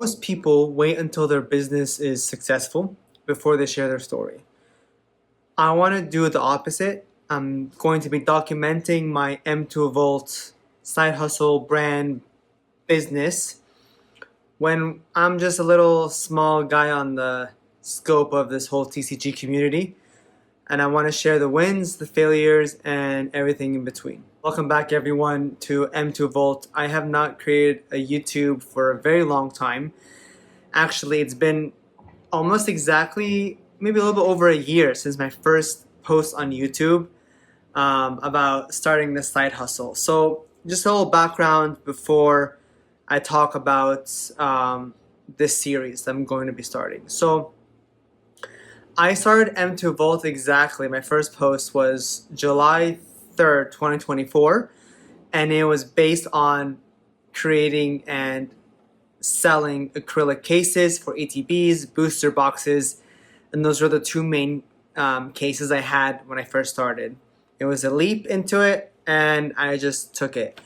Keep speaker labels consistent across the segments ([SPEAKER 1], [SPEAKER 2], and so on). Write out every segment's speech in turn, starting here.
[SPEAKER 1] Most people wait until their business is successful before they share their story. I want to do the opposite. I'm going to be documenting my M2Vault side hustle brand business when I'm just a little small guy on the scope of this whole TCG community. And I want to share the wins, the failures, and everything in between. Welcome back, everyone, to M2Vault. I have not created a YouTube for a very long time. Actually, it's been almost exactly, maybe a little bit over a year since my first post on YouTube about starting this side hustle. So, just a little background before I talk about this series that I'm going to be starting. So, I started M2Vault exactly. My first post was July 3rd, 2024, and it was based on creating and selling acrylic cases for ATBs, booster boxes, and those were the two main cases I had when I first started. It was a leap into it, and I just took it.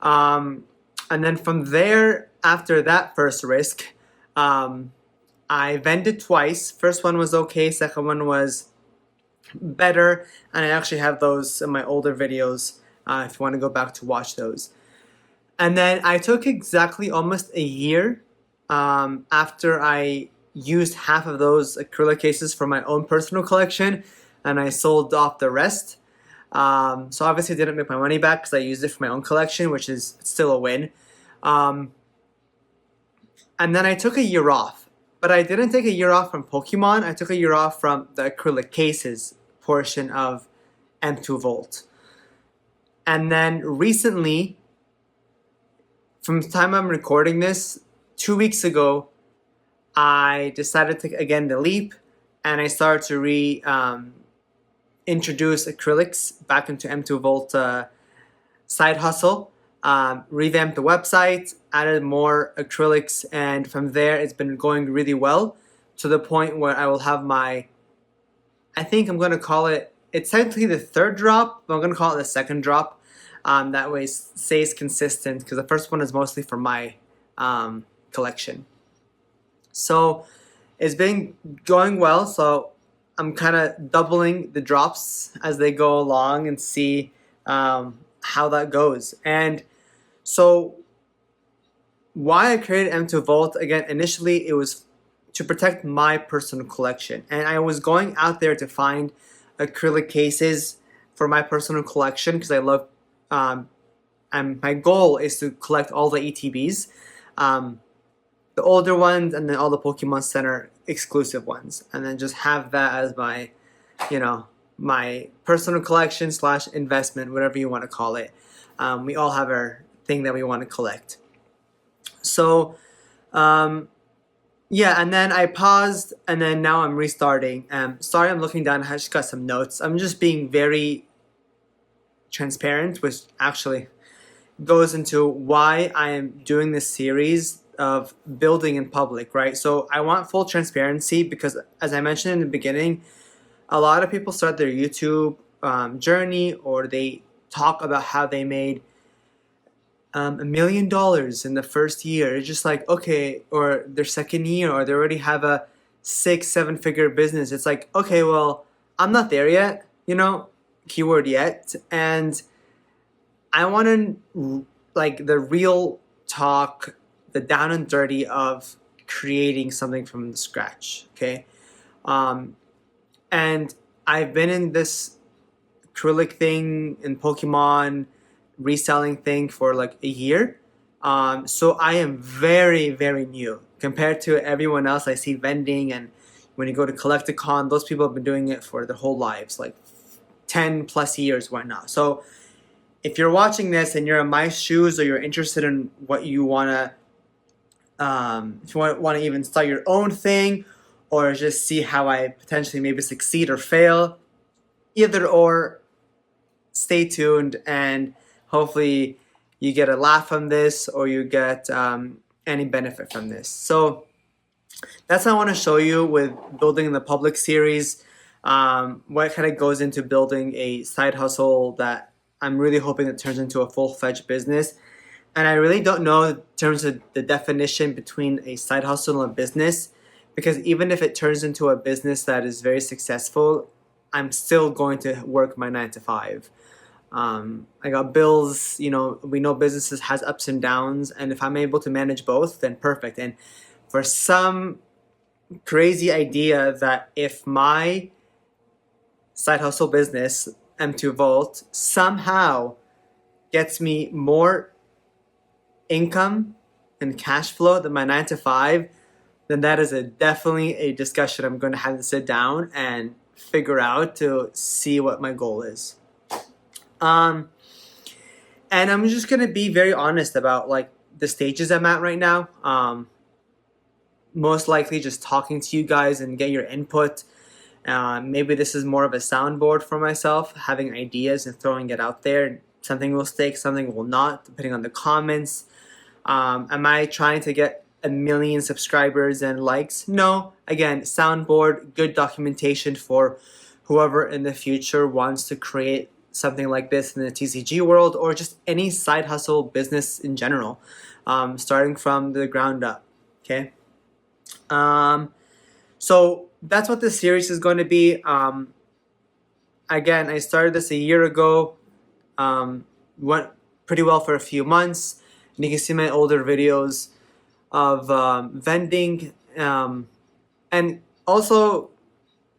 [SPEAKER 1] And then from there, after that first risk, I vended twice. First one was okay, second one was better, and I actually have those in my older videos if you want to go back to watch those. And then I took exactly almost a year after I used half of those acrylic cases for my own personal collection, and I sold off the rest. So obviously I didn't make my money back because I used it for my own collection, which is still a win. And then I took a year off. But I didn't take a year off from Pokemon. I took a year off from the acrylic cases portion of M2Vault. And then recently, from the time I'm recording this, 2 weeks ago, I decided to again the leap, and I started to introduce acrylics back into M2Vault side hustle. Revamped the website, added more acrylics, and from there it's been going really well to the point where I will have my, I think I'm going to call it, it's technically the third drop, but I'm going to call it the second drop. That way it stays consistent because the first one is mostly for my collection. So it's been going well, so I'm kind of doubling the drops as they go along and see how that goes. And so why I created M2Vault, again, initially it was to protect my personal collection. And I was going out there to find acrylic cases for my personal collection because I love, and my goal is to collect all the ETBs, the older ones, and then all the Pokemon Center exclusive ones. And then just have that as my, my personal collection / investment, whatever you want to call it. We all have our thing that we want to collect. So, yeah, and then I paused, and then now I'm restarting. Sorry, I'm looking down. I just got some notes. I'm just being very transparent, which actually goes into why I am doing this series of building in public, right? So I want full transparency because, as I mentioned in the beginning, a lot of people start their YouTube journey, or they talk about how they made $1 million in the first year. It's just like, okay, or their second year, or they already have a 6-7 figure business. It's like, okay, well, I'm not there yet, keyword yet. And I want to, like, the real talk, the down and dirty of creating something from the scratch, okay? And I've been in this acrylic thing in Pokemon reselling thing for like a year. So I am very, very new compared to everyone else I see vending. And when you go to Collecticon, those people have been doing it for their whole lives, like 10 plus years right now. So if you're watching this and you're in my shoes, or you're interested in what you want to, if you want to even start your own thing, or just see how I potentially maybe succeed or fail, either or, stay tuned, and hopefully you get a laugh from this, or you get any benefit from this. So that's what I want to show you with building the public series, what kind of goes into building a side hustle that I'm really hoping it turns into a full-fledged business. And I really don't know in terms of the definition between a side hustle and a business, because even if it turns into a business that is very successful, I'm still going to work my 9 to 5. I got bills, we know businesses has ups and downs, and if I'm able to manage both, then perfect. And for some crazy idea that if my side hustle business, M2Vault, somehow gets me more income and cash flow than my 9 to 5, then that is definitely a discussion I'm going to have to sit down and figure out to see what my goal is. And I'm just going to be very honest about like the stages I'm at right now. Most likely just talking to you guys and get your input. Maybe this is more of a soundboard for myself, having ideas and throwing it out there. Something will stick, something will not, depending on the comments. Am I trying to get 1 million subscribers and likes? No. Again, soundboard, good documentation for whoever in the future wants to create something like this in the TCG world, or just any side hustle business in general, starting from the ground up. Okay. So that's what this series is going to be. Again, I started this a year ago. Went pretty well for a few months, and you can see my older videos of vending, and also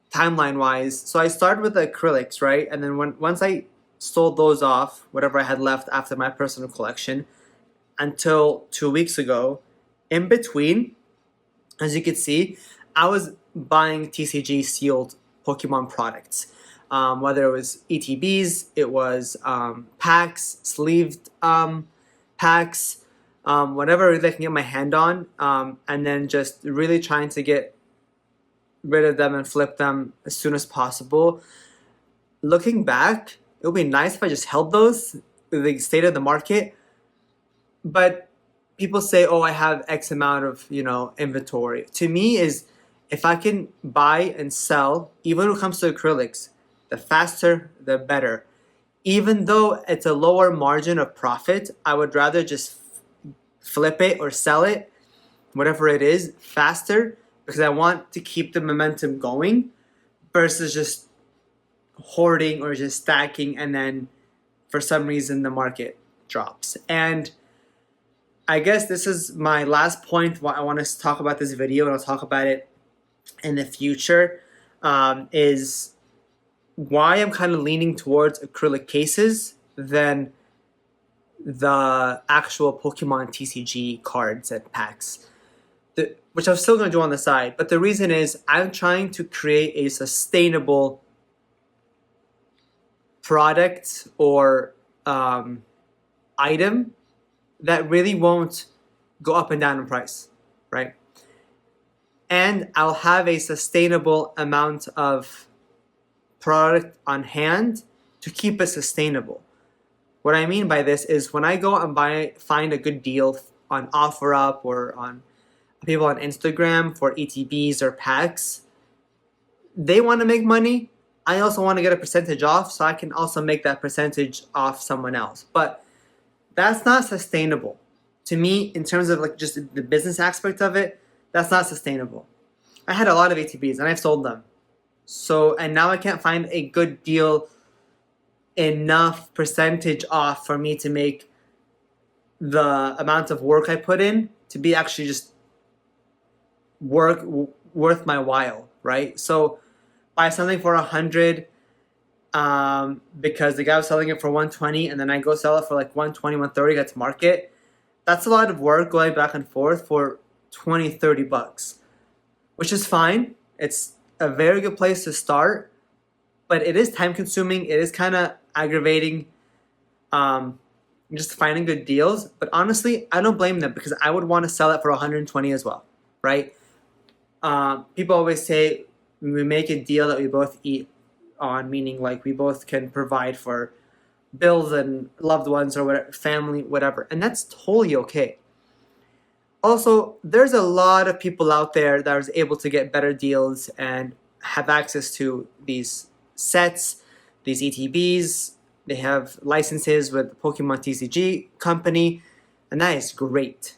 [SPEAKER 1] timeline wise. So I started with the acrylics, right? And then once I sold those off, whatever I had left after my personal collection, until 2 weeks ago, in between, as you can see, I was buying TCG sealed Pokemon products. Whether it was ETBs, it was packs, sleeved packs, whatever I can get my hand on, and then just really trying to get rid of them and flip them as soon as possible. Looking back, it would be nice if I just held those with the state of the market, but people say, oh, I have X amount of inventory. To me, is if I can buy and sell, even when it comes to acrylics, the faster the better. Even though it's a lower margin of profit, I would rather just flip it or sell it, whatever it is, faster, because I want to keep the momentum going versus just hoarding or just stacking and then for some reason the market drops. And I guess this is my last point. What I want to talk about this video, and I'll talk about it in the future, is why I'm kind of leaning towards acrylic cases than the actual Pokemon TCG cards and packs, which I'm still going to do on the side. But the reason is I'm trying to create a sustainable product or item that really won't go up and down in price, right? And I'll have a sustainable amount of product on hand to keep it sustainable. What I mean by this is when I go and find a good deal on OfferUp or on people on Instagram for ETBs or packs, they want to make money. I also want to get a percentage off, so I can also make that percentage off someone else. But that's not sustainable. To me, in terms of like just the business aspect of it, that's not sustainable. I had a lot of ATBs and I've sold them. And now I can't find a good deal enough percentage off for me to make the amount of work I put in to be actually just worth my while, right? So buy something for 100 because the guy was selling it for 120 and then I go sell it for like 120, 130, that's market. That's a lot of work going back and forth for 20, 30 bucks, which is fine. It's a very good place to start, but it is time consuming. It is kind of aggravating just finding good deals. But honestly, I don't blame them because I would want to sell it for 120 as well, right? People always say we make a deal that we both eat on, meaning like we both can provide for bills and loved ones or whatever, family, whatever. And that's totally okay. Also, there's a lot of people out there that are able to get better deals and have access to these sets, these ETBs. They have licenses with Pokemon TCG company. and that is great.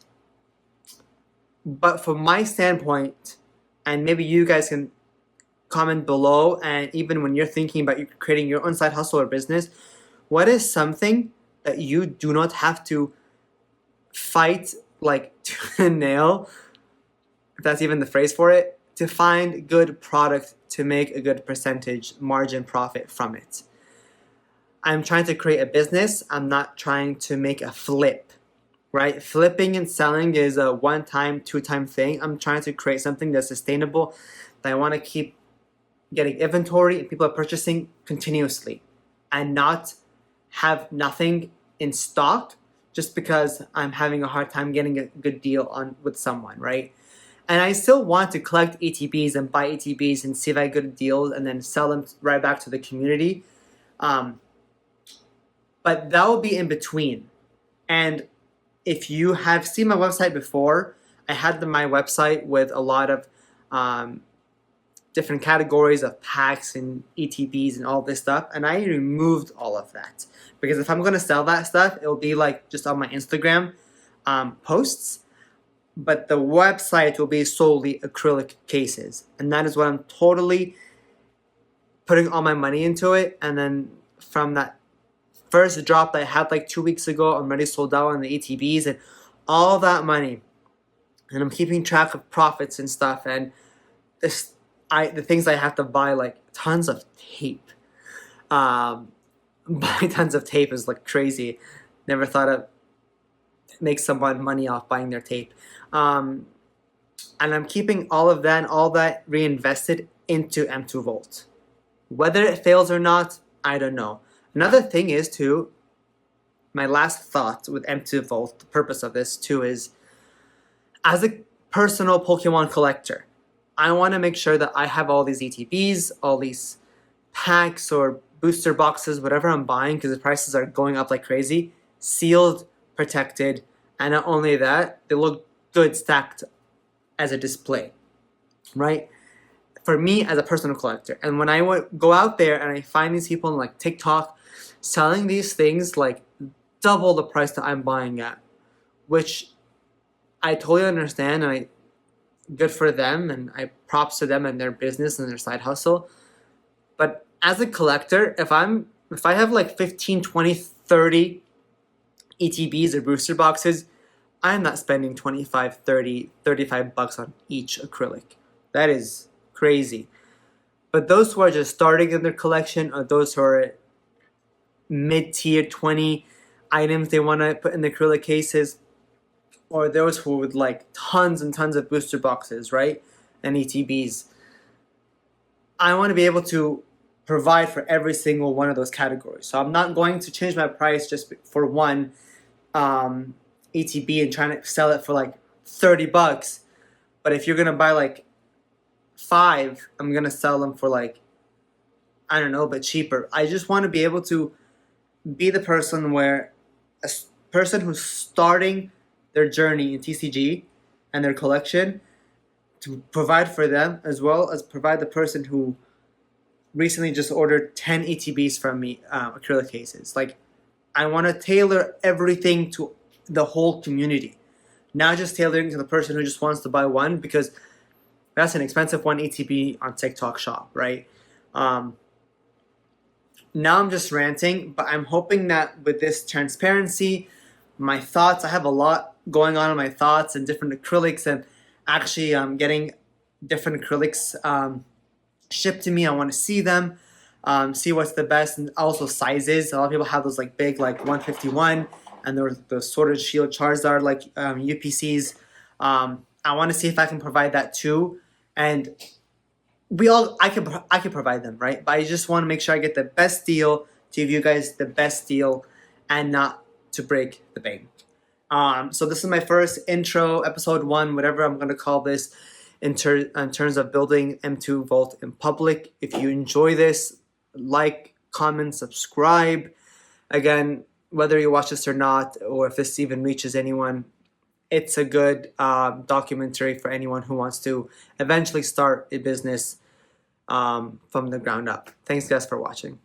[SPEAKER 1] But from my standpoint, and maybe you guys can comment below, and even when you're thinking about creating your own side hustle or business, what is something that you do not have to fight like tooth and nail, if that's even the phrase for it, to find good product to make a good percentage margin profit from it? I'm trying to create a business. I'm not trying to make a flip, right? Flipping and selling is a one-time, two-time thing. I'm trying to create something that's sustainable, that I want to keep getting inventory and people are purchasing continuously, and not have nothing in stock just because I'm having a hard time getting a good deal on with someone, right? And I still want to collect ATBs and buy ATBs and see if I get good deals and then sell them right back to the community. But that will be in between. And if you have seen my website before, I had my website with a lot of different categories of packs and ETBs and all this stuff, and I removed all of that, because if I'm going to sell that stuff, it'll be like just on my Instagram posts, but the website will be solely acrylic cases, and that is what I'm totally putting all my money into it. And then from that first drop that I had like 2 weeks ago, I'm already sold out on the ETBs and all that money, and I'm keeping track of profits and stuff, and the things I have to buy, like tons of tape. Buy tons of tape is like crazy. Never thought of make someone money off buying their tape. And I'm keeping all of that and all that reinvested into M2Vault. Whether it fails or not, I don't know. Another thing is too, my last thought with M2Vault, the purpose of this too is, as a personal Pokemon collector, I want to make sure that I have all these ETBs, all these packs or booster boxes, whatever I'm buying, because the prices are going up like crazy, sealed, protected, and not only that, they look good stacked as a display, right? For me as a personal collector. And when I go out there and I find these people on like TikTok selling these things like double the price that I'm buying at, which I totally understand, and good for them, and I props to them and their business and their side hustle. But as a collector, if I have like 15, 20, 30 ETBs or booster boxes, I'm not spending 25, 30, 35 bucks on each acrylic. That is crazy. But those who are just starting in their collection, or those who are mid-tier 20 items they want to put in the acrylic cases, or those who would like tons and tons of booster boxes, right, and ETBs, I want to be able to provide for every single one of those categories. So I'm not going to change my price just for one ETB and trying to sell it for like 30 bucks. But if you're going to buy like 5, I'm going to sell them for like, I don't know, but cheaper. I just want to be able to be the person where a person who's starting their journey in TCG and their collection, to provide for them, as well as provide the person who recently just ordered 10 ETBs from me, acrylic cases. Like, I want to tailor everything to the whole community, not just tailoring to the person who just wants to buy one, because that's an expensive one ETB on TikTok shop, right? Now I'm just ranting, but I'm hoping that with this transparency, my thoughts, I have a lot going on in my thoughts and different acrylics, and actually getting different acrylics shipped to me. I want to see them, see what's the best, and also sizes. A lot of people have those like big, like 151, and the Sword and Shield Charizard like UPCs. I want to see if I can provide that too, and I can provide them, right? But I just want to make sure I get the best deal, to give you guys the best deal, and not to break the bank. So this is my first intro, episode 1, whatever I'm going to call this, in terms of building M2Vault in public. If you enjoy this, like, comment, subscribe. Again, whether you watch this or not, or if this even reaches anyone, it's a good documentary for anyone who wants to eventually start a business from the ground up. Thanks guys for watching.